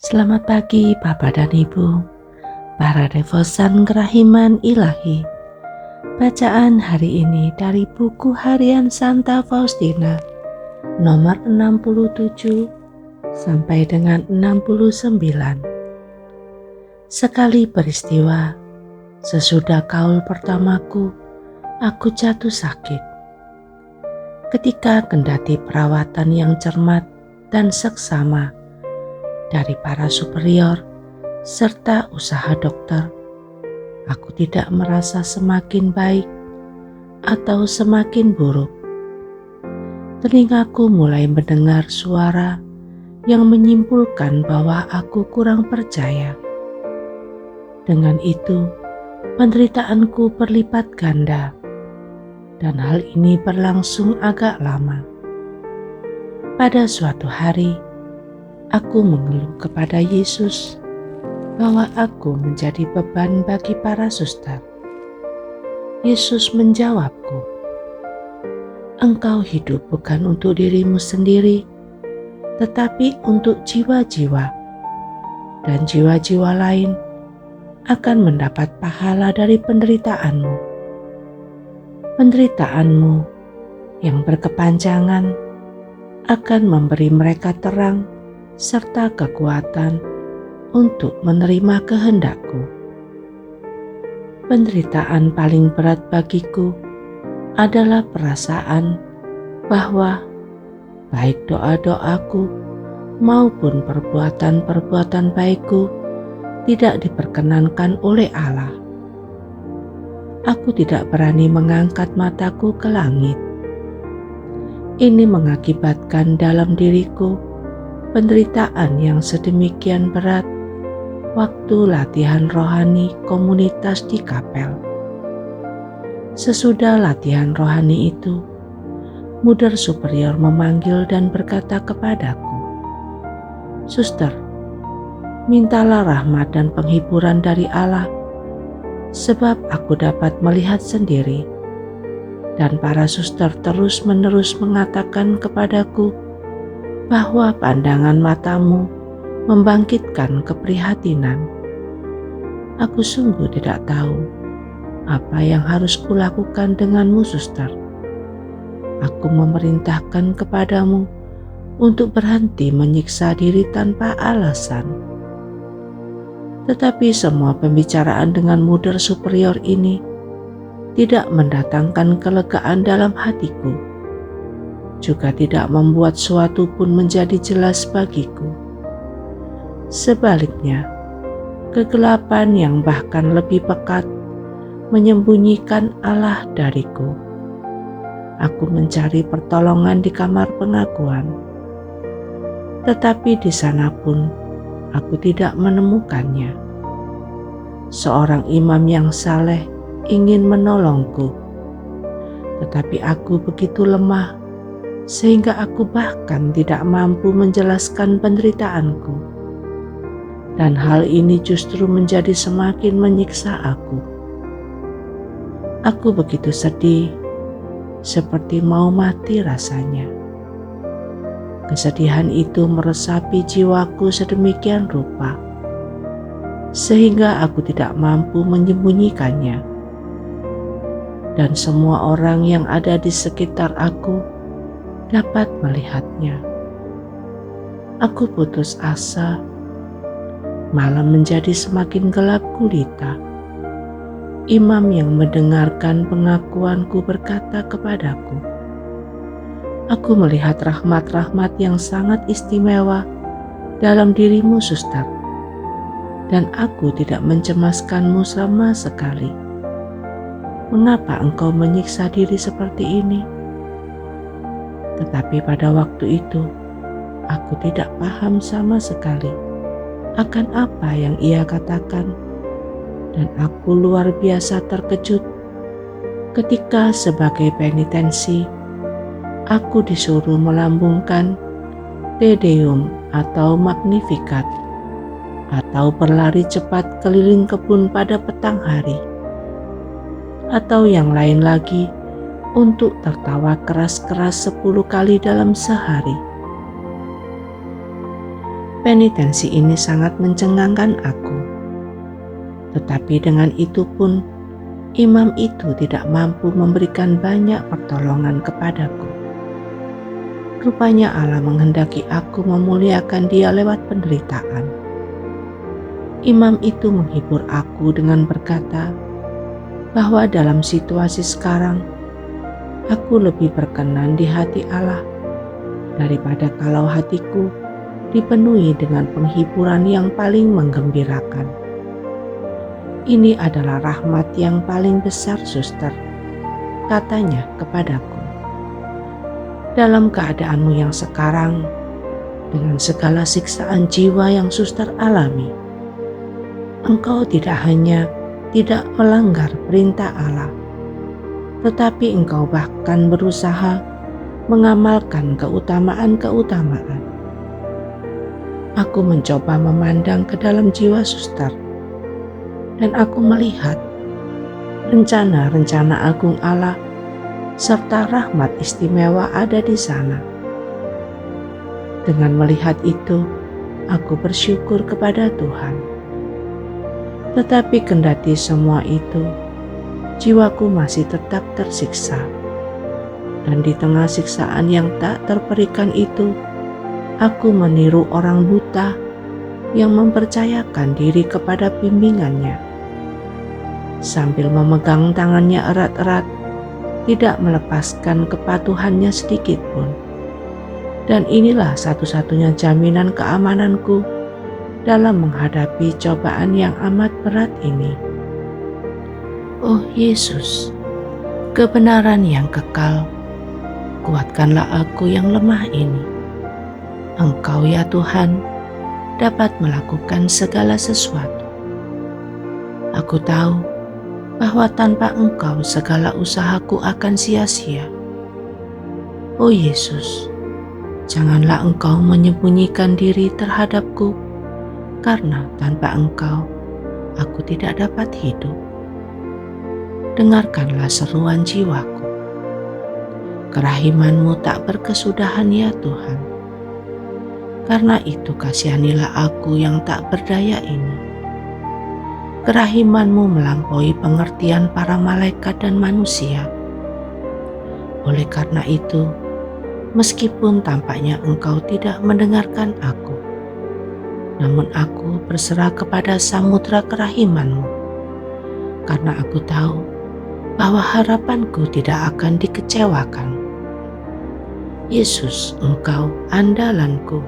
Selamat pagi Bapak dan Ibu, para devosan kerahiman ilahi. Bacaan hari ini dari buku harian Santa Faustina nomor 67 sampai dengan 69. Sekali peristiwa, sesudah kaul pertamaku, aku jatuh sakit. Ketika kendati perawatan yang cermat dan seksama dari para superior serta usaha dokter, aku tidak merasa semakin baik atau semakin buruk. Telingaku mulai mendengar suara yang menyimpulkan bahwa aku kurang percaya. Dengan itu, penderitaanku berlipat ganda, dan hal ini berlangsung agak lama. Pada suatu hari, aku mengeluh kepada Yesus bahwa aku menjadi beban bagi para suster. Yesus menjawabku, "Engkau hidup bukan untuk dirimu sendiri, tetapi untuk jiwa-jiwa, dan jiwa-jiwa lain akan mendapat pahala dari penderitaanmu. Penderitaanmu yang berkepanjangan akan memberi mereka terang serta kekuatan untuk menerima kehendakku." Penderitaan paling berat bagiku adalah perasaan bahwa baik doa-doaku maupun perbuatan-perbuatan baikku tidak diperkenankan oleh Allah. Aku tidak berani mengangkat mataku ke langit. Ini mengakibatkan dalam diriku penderitaan yang sedemikian berat waktu latihan rohani komunitas di kapel. Sesudah latihan rohani itu, Muder Superior memanggil dan berkata kepadaku, "Suster, mintalah rahmat dan penghiburan dari Allah, sebab aku dapat melihat sendiri." Dan para suster terus-menerus mengatakan kepadaku bahwa pandangan matamu membangkitkan keprihatinan. Aku sungguh tidak tahu apa yang harus kulakukan denganmu, suster. Aku memerintahkan kepadamu untuk berhenti menyiksa diri tanpa alasan. Tetapi semua pembicaraan dengan Muder Superior ini tidak mendatangkan kelegaan dalam hatiku, juga tidak membuat suatu pun menjadi jelas bagiku. Sebaliknya, kegelapan yang bahkan lebih pekat menyembunyikan Allah dariku. Aku mencari pertolongan di kamar pengakuan, tetapi di sana pun aku tidak menemukannya. Seorang imam yang saleh ingin menolongku, tetapi aku begitu lemah sehingga aku bahkan tidak mampu menjelaskan penderitaanku. Dan hal ini justru menjadi semakin menyiksa aku. Aku begitu sedih, seperti mau mati rasanya. Kesedihan itu meresapi jiwaku sedemikian rupa, sehingga aku tidak mampu menyembunyikannya. Dan semua orang yang ada di sekitar aku dapat melihatnya. Aku putus asa, malam menjadi semakin gelap gulita. Imam yang mendengarkan pengakuanku berkata kepadaku, "Aku melihat rahmat-rahmat yang sangat istimewa dalam dirimu, suster, dan aku tidak mencemaskanmu sama sekali. Mengapa engkau menyiksa diri seperti ini?" Tetapi pada waktu itu, aku tidak paham sama sekali akan apa yang ia katakan, dan aku luar biasa terkejut ketika sebagai penitensi aku disuruh melambungkan Te Deum atau Magnificat, atau berlari cepat keliling kebun pada petang hari, atau yang lain lagi untuk tertawa keras-keras 10 kali dalam sehari. Penitensi ini sangat mencengangkan aku. Tetapi dengan itu pun, imam itu tidak mampu memberikan banyak pertolongan kepadaku. Rupanya Allah menghendaki aku memuliakan Dia lewat penderitaan. Imam itu menghibur aku dengan berkata bahwa dalam situasi sekarang, aku lebih berkenan di hati Allah daripada kalau hatiku dipenuhi dengan penghiburan yang paling menggembirakan. Ini adalah rahmat yang paling besar, suster, katanya kepadaku. Dalam keadaanmu yang sekarang, dengan segala siksaan jiwa yang suster alami, engkau tidak hanya tidak melanggar perintah Allah, tetapi engkau bahkan berusaha mengamalkan keutamaan-keutamaan. Aku mencoba memandang ke dalam jiwa suster, dan aku melihat rencana-rencana agung Allah serta rahmat istimewa ada di sana. Dengan melihat itu, aku bersyukur kepada Tuhan. Tetapi kendati semua itu, jiwaku masih tetap tersiksa. Dan di tengah siksaan yang tak terperikan itu, aku meniru orang buta yang mempercayakan diri kepada bimbingannya. Sambil memegang tangannya erat-erat, tidak melepaskan kepatuhannya sedikit pun. Dan inilah satu-satunya jaminan keamananku dalam menghadapi cobaan yang amat berat ini. Oh Yesus, kebenaran yang kekal, kuatkanlah aku yang lemah ini. Engkau ya Tuhan dapat melakukan segala sesuatu. Aku tahu bahwa tanpa Engkau segala usahaku akan sia-sia. Oh Yesus, janganlah Engkau menyembunyikan diri terhadapku, karena tanpa Engkau aku tidak dapat hidup. Dengarkanlah seruan jiwaku. Kerahiman-Mu tak berkesudahan ya Tuhan. Karena itu kasihanilah aku yang tak berdaya ini. Kerahiman-Mu melampaui pengertian para malaikat dan manusia. Oleh karena itu, meskipun tampaknya Engkau tidak mendengarkan aku, namun aku berserah kepada samudera kerahiman-Mu, karena aku tahu bahwa harapanku tidak akan dikecewakan. Yesus, Engkau andalanku.